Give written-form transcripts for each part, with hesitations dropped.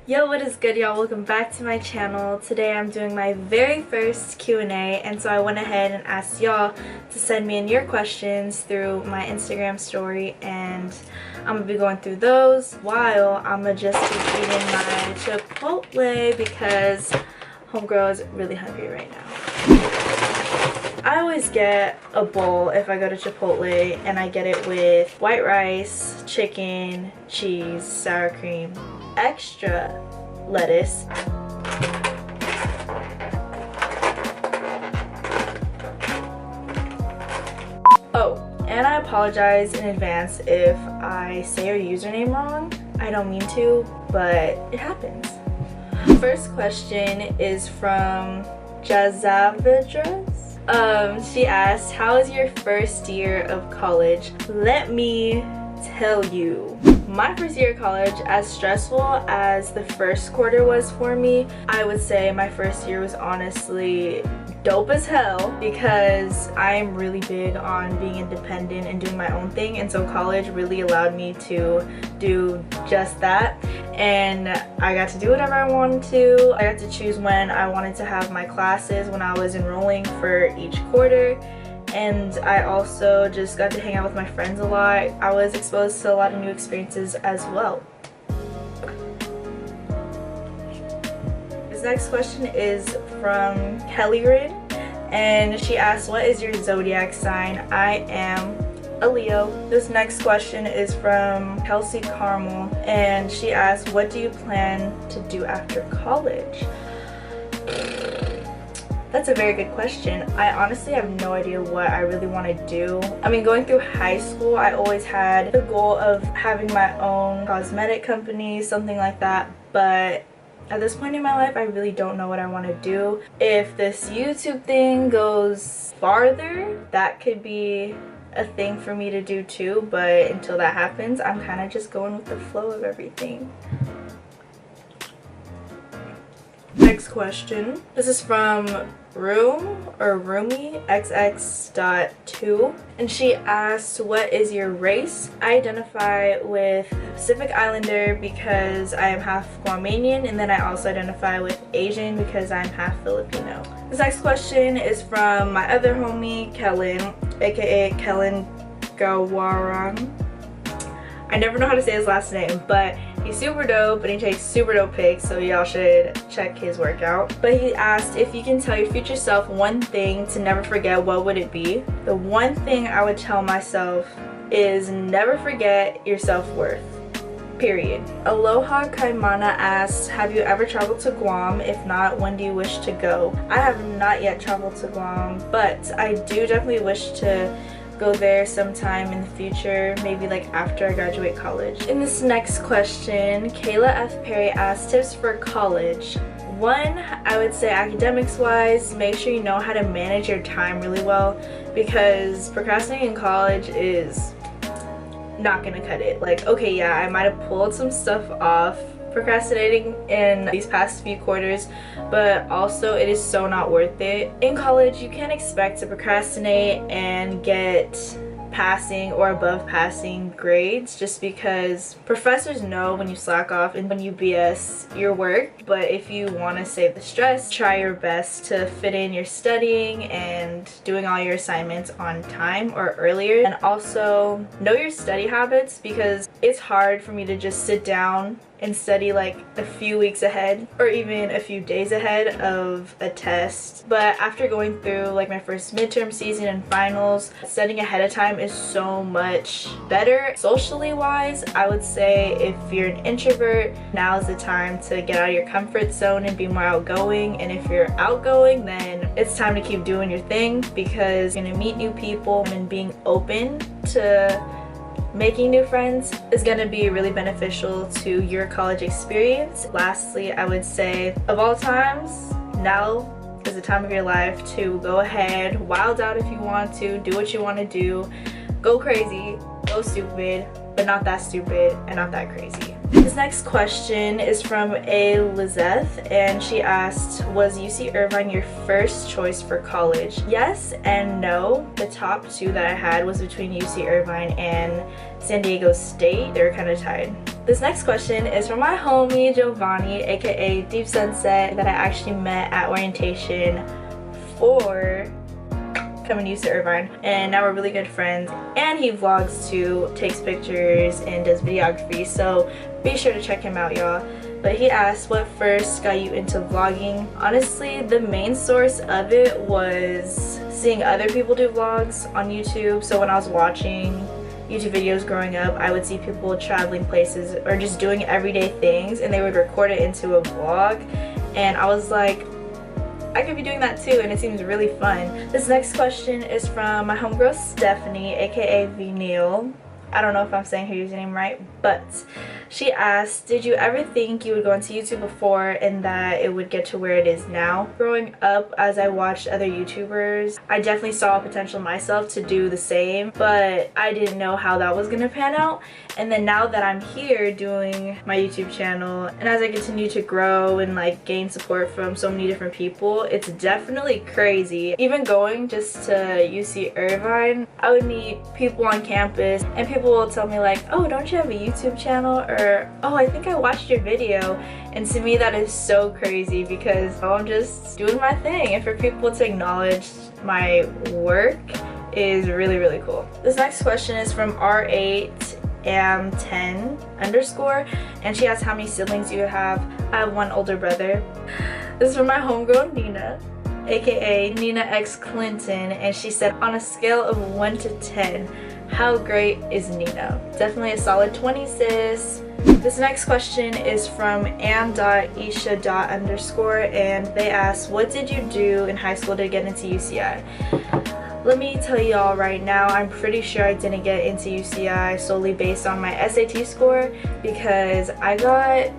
Yo, what is good, y'all? Welcome back to my channel. Today I'm doing my very first Q&A, and so I went ahead and asked y'all to send me in your questions through my Instagram story, and I'm gonna be going through those while I'm gonna just be eating my Chipotle because homegirl is really hungry right now. I always get a bowl if I go to Chipotle, and I get it with white rice, chicken, cheese, sour cream, extra lettuce, oh, and I apologize in advance if I say your username wrong. I don't mean to, but it happens. First question is from Jazavadras. She asked, how is your first year of college? Let me tell you, my first year of college, as stressful as the first quarter was for me, I would say my first year was honestly dope as hell because I'm really big on being independent and doing my own thing, and so college really allowed me to do just that, and I got to do whatever I wanted to. I got to choose when I wanted to have my classes when I was enrolling for each quarter, and I also just got to hang out with my friends a lot. I was exposed to a lot of new experiences as well. This next question is from Kelly, and she asked, what is your zodiac sign? I am a Leo. This next question is from Kelsey Carmel, and she asked, what do you plan to do after college? That's a very good question. I honestly have no idea what I really want to do. I mean, going through high school, I always had the goal of having my own cosmetic company, something like that, but at this point in my life, I really don't know what I want to do. If this YouTube thing goes farther, that could be a thing for me to do too, but until that happens, I'm kind of just going with the flow of everything. Next question. This is from Roomy XX.2, and she asked, what is your race? I identify with Pacific Islander because I am half Guamanian, and then I also identify with Asian because I'm half Filipino. This next question is from my other homie, Kellen, aka Kellen Gawarang. I never know how to say his last name, but he's super dope and he takes super dope pics, so y'all should check his work out. But he asked, if you can tell your future self one thing to never forget, what would it be? The one thing I would tell myself is never forget your self-worth. Period. Aloha Kaimana asks, have you ever traveled to Guam? If not, when do you wish to go? I have not yet traveled to Guam, but I do definitely wish to go there sometime in the future, maybe like after I graduate college. In this next question, Kayla F. Perry asks, tips for college. One, I would say academics wise, make sure you know how to manage your time really well, because procrastinating in college is not gonna cut it. Like, okay, yeah, I might have pulled some stuff off procrastinating in these past few quarters, but also it is so not worth it. In college, you can't expect to procrastinate and get passing or above passing grades just because professors know when you slack off and when you BS your work. But if you want to save the stress, try your best to fit in your studying and doing all your assignments on time or earlier, and also know your study habits, because it's hard for me to just sit down and study like a few weeks ahead or even a few days ahead of a test. But after going through like my first midterm season and finals, studying ahead of time is so much better. Socially wise, I would say if you're an introvert, now is the time to get out of your comfort zone and be more outgoing, and if you're outgoing, then it's time to keep doing your thing, because you're gonna meet new people, and being open to making new friends is going to be really beneficial to your college experience. Lastly, I would say of all times, now is the time of your life to go ahead, wild out if you want to, do what you want to do, go crazy, go stupid, but not that stupid and not that crazy. This next question is from A. Lizeth, and she asked, was UC Irvine your first choice for college? Yes and no. The top two that I had was between UC Irvine and San Diego State. They were kind of tied. This next question is from my homie Giovanni, aka Deep Sunset, that I actually met at orientation for coming to UC Irvine, and now we're really good friends, and he vlogs too, takes pictures and does videography, so be sure to check him out, y'all. But he asked, what first got you into vlogging? Honestly, the main source of it was seeing other people do vlogs on YouTube. So when I was watching YouTube videos growing up, I would see people traveling places or just doing everyday things, and they would record it into a vlog, and I was like, I could be doing that too, and it seems really fun. This next question is from my homegirl Stephanie, aka Neil. I don't know if I'm saying her username right, but she asked, did you ever think you would go into YouTube before and that it would get to where it is now? Growing up, as I watched other YouTubers, I definitely saw potential myself to do the same, but I didn't know how that was gonna pan out. And then now that I'm here doing my YouTube channel, and as I continue to grow and like gain support from so many different people, it's definitely crazy. Even going just to UC Irvine, I would meet people on campus and people will tell me like, oh, don't you have a YouTube channel? Or, oh, I think I watched your video. And to me that is so crazy because I'm just doing my thing, and for people to acknowledge my work is really, really cool. This next question is from R8am10_, and she asks how many siblings you have. I have one older brother. This is from my homegirl Nina, aka Nina X Clinton, and she said, on a scale of 1 to 10, how great is Nina? Definitely a solid 20, sis. This next question is from am.isha._, and they ask, what did you do in high school to get into UCI? Let me tell y'all right now, I'm pretty sure I didn't get into UCI solely based on my SAT score, because I got,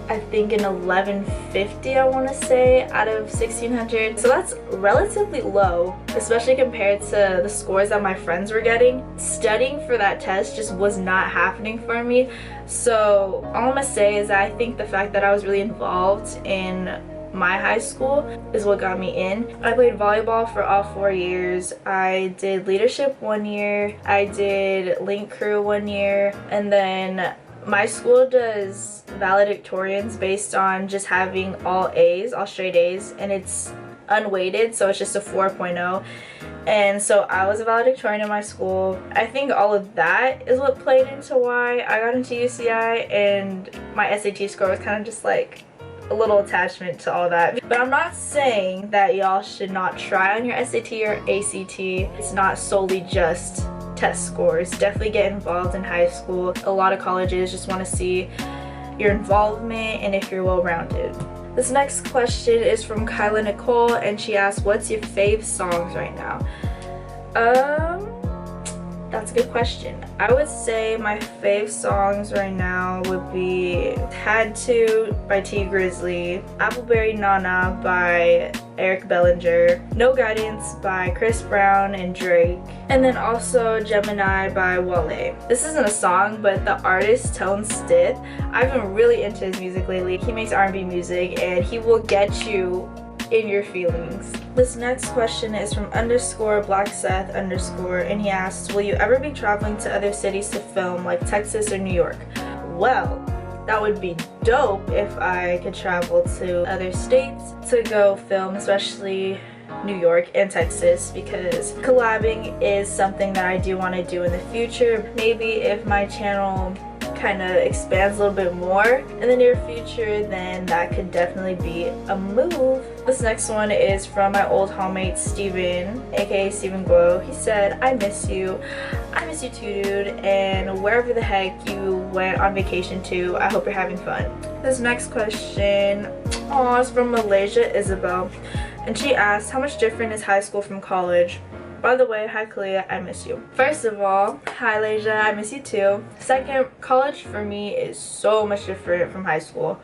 I think, an 1150, I want to say, out of 1600. So that's relatively low, especially compared to the scores that my friends were getting. Studying for that test just was not happening for me. So all I'm gonna say is that I think the fact that I was really involved in my high school is what got me in. I played volleyball for all 4 years. I did leadership 1 year. I did link crew 1 year, and then my school does valedictorians based on just having all A's, all straight A's, and it's unweighted, so it's just a 4.0. And so I was a valedictorian in my school. I think all of that is what played into why I got into UCI, and my SAT score was kind of just like a little attachment to all that. But I'm not saying that y'all should not try on your SAT or ACT. It's not solely just test scores. Definitely get involved in high school. A lot of colleges just want to see your involvement and if you're well-rounded. This next question is from Kalia Nicole, and she asks, what's your fave songs right now? That's a good question. I would say my fave songs right now would be Had To by T Grizzly, Appleberry Nana by Eric Bellinger, No Guidance by Chris Brown and Drake, and then also Gemini by Wale. This isn't a song, but the artist Tone Stith, I've been really into his music lately. He makes R&B music and he will get you in your feelings. This next question is from _BlackSeth_, and he asks, will you ever be traveling to other cities to film, like Texas or New York? Well, that would be dope if I could travel to other states to go film, especially New York and Texas, because collabing is something that I do want to do in the future. Maybe if my channel kind of expands a little bit more in the near future, then that could definitely be a move. This next one is from my old homemate Steven, aka Steven Glow. He said, I miss you. I miss you too, dude, and wherever the heck you went on vacation to, I hope you're having fun. This next question, is from Malaysia Isabel, and she asked, how much different is high school from college? By the way, hi Kalia, I miss you. First of all, hi Lasia, I miss you too. Second, college for me is so much different from high school.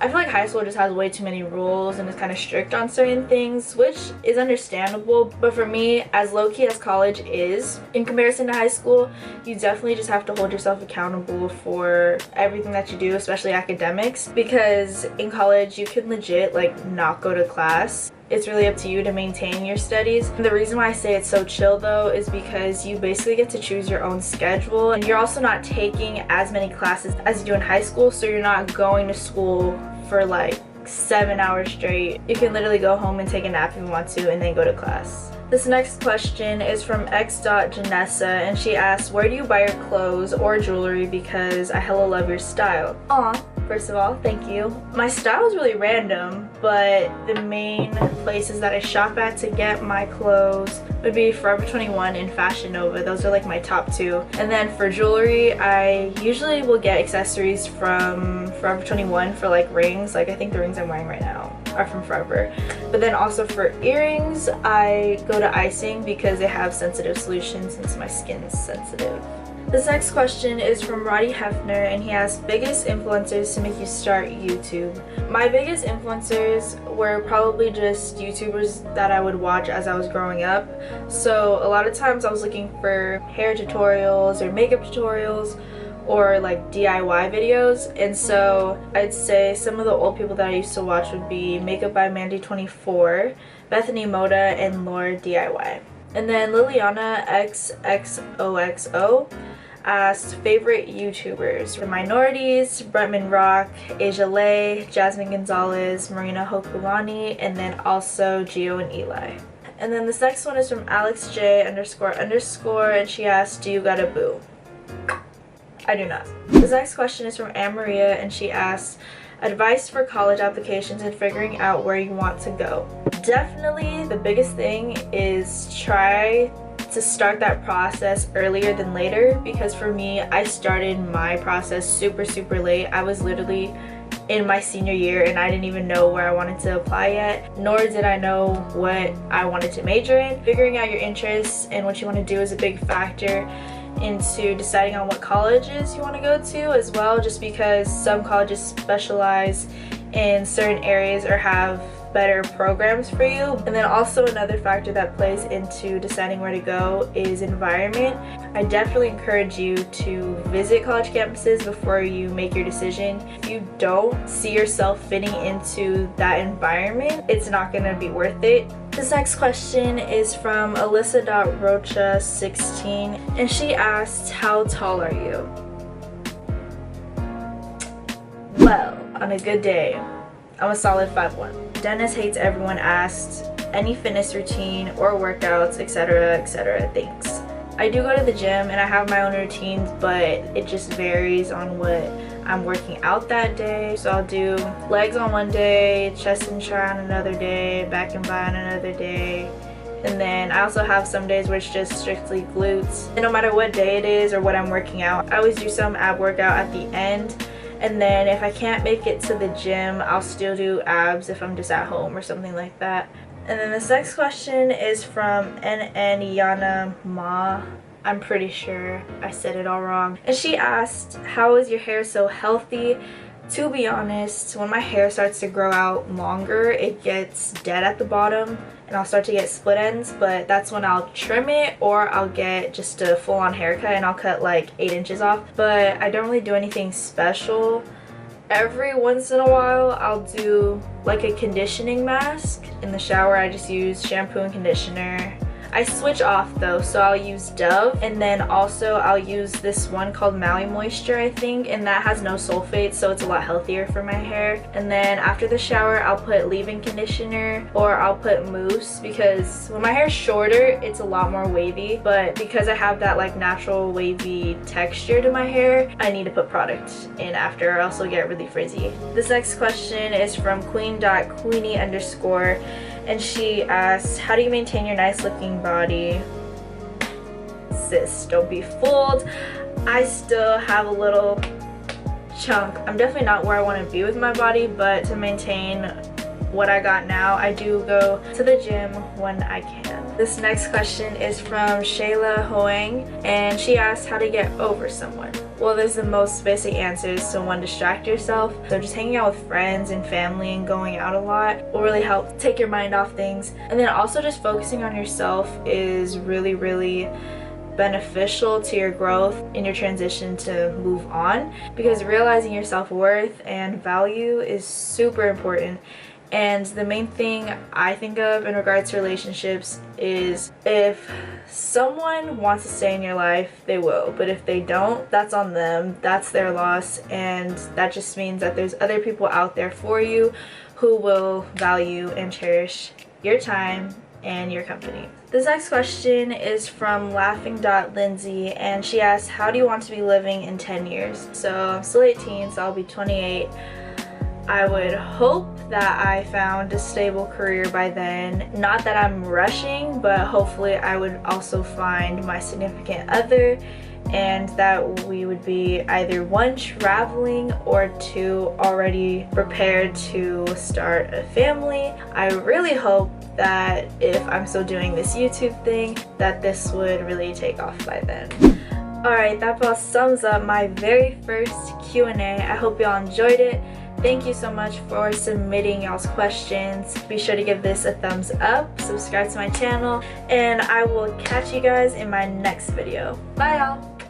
I feel like high school just has way too many rules and is kind of strict on certain things, which is understandable, but for me, as low-key as college is, in comparison to high school, you definitely just have to hold yourself accountable for everything that you do, especially academics, because in college you can legit like not go to class it's really up to you to maintain your studies. And the reason why I say it's so chill though is because you basically get to choose your own schedule, and you're also not taking as many classes as you do in high school, so you're not going to school for like 7 hours straight. You can literally go home and take a nap if you want to and then go to class. This next question is from x.janessa, and she asks, where do you buy your clothes or jewelry, because I hella love your style. Aw, first of all, thank you. My style is really random, but the main places that I shop at to get my clothes would be Forever 21 and Fashion Nova. Those are like my top two. And then for jewelry, I usually will get accessories from Forever 21 for like rings. Like I think the rings I'm wearing right now are from Forever. But then also for earrings, I go to Icing because they have sensitive solutions since my skin's sensitive. This next question is from Roddy Hefner, and he asks, biggest influencers to make you start YouTube. My biggest influencers were probably just YouTubers that I would watch as I was growing up. So a lot of times I was looking for hair tutorials or makeup tutorials or like DIY videos, and so I'd say some of the old people that I used to watch would be Makeup by Mandy24, Bethany Moda, and Laura DIY. And then Liliana XXOXO asked favorite YouTubers. The Minorities, Bretman Rock, Asia Lay, Jasmine Gonzalez, Marina Hokulani, and then also Gio and Eli. And then this next one is from AlexJ__, and she asked, do you got a boo? I do not. This next question is from Anne Maria, and she asks, advice for college applications and figuring out where you want to go. Definitely the biggest thing is try to start that process earlier than later, because for me, I started my process super late. I was literally in my senior year and I didn't even know where I wanted to apply yet, nor did I know what I wanted to major in. Figuring out your interests and what you want to do is a big factor into deciding on what colleges you want to go to as well, just because some colleges specialize in certain areas or have better programs for you. And then also another factor that plays into deciding where to go is environment. I definitely encourage you to visit college campuses before you make your decision. If you don't see yourself fitting into that environment, it's not going to be worth it. This next question is from Alyssa.rocha16, and she asked, how tall are you? Well, on a good day, I'm a solid 5'1". Dennis hates everyone asked any fitness routine or workouts, etc, etc. Thanks. I do go to the gym and I have my own routines, but it just varies on what I'm working out that day. So I'll do legs on one day, chest and try on another day, back and bi on another day. And then I also have some days where it's just strictly glutes. And no matter what day it is or what I'm working out, I always do some ab workout at the end. And then if I can't make it to the gym, I'll still do abs if I'm just at home or something like that. And then this next question is from NN Yana Ma. I'm pretty sure I said it all wrong. And she asked, how is your hair so healthy? To be honest, when my hair starts to grow out longer, it gets dead at the bottom and I'll start to get split ends, but that's when I'll trim it or I'll get just a full-on haircut and I'll cut like 8 inches off. But I don't really do anything special. Every once in a while, I'll do like a conditioning mask. In the shower, I just use shampoo and conditioner. I switch off though, so I'll use Dove, and then also I'll use this one called Maui Moisture, I think, and that has no sulfate, so it's a lot healthier for my hair. And then after the shower, I'll put leave-in conditioner or I'll put mousse, because when my hair's shorter, it's a lot more wavy, but because I have that like natural wavy texture to my hair, I need to put product in after or else it'll get really frizzy. This next question is from queen.queenie_, and she asks, how do you maintain your nice looking body? Sis, don't be fooled. I still have a little chunk. I'm definitely not where I want to be with my body, but to maintain what I got now, I do go to the gym when I can. This next question is from Shayla Hoang, and she asks how to get over someone. Well, there's the most basic answers. So one, distract yourself. So just hanging out with friends and family and going out a lot will really help take your mind off things. And then also just focusing on yourself is really beneficial to your growth in your transition to move on, because realizing your self-worth and value is super important. And the main thing I think of in regards to relationships is if someone wants to stay in your life, they will. But if they don't, that's on them. That's their loss. And that just means that there's other people out there for you who will value and cherish your time and your company. This next question is from laughing.lindsay, and she asks, how do you want to be living in 10 years? So I'm still 18, so I'll be 28. I would hope that I found a stable career by then. Not that I'm rushing, but hopefully I would also find my significant other, and that we would be either 1, traveling, or 2, already prepared to start a family. I really hope that if I'm still doing this YouTube thing, that this would really take off by then. Alright, that about sums up my very first Q&A. I hope y'all enjoyed it. Thank you so much for submitting y'all's questions. Be sure to give this a thumbs up, subscribe to my channel, and I will catch you guys in my next video. Bye y'all!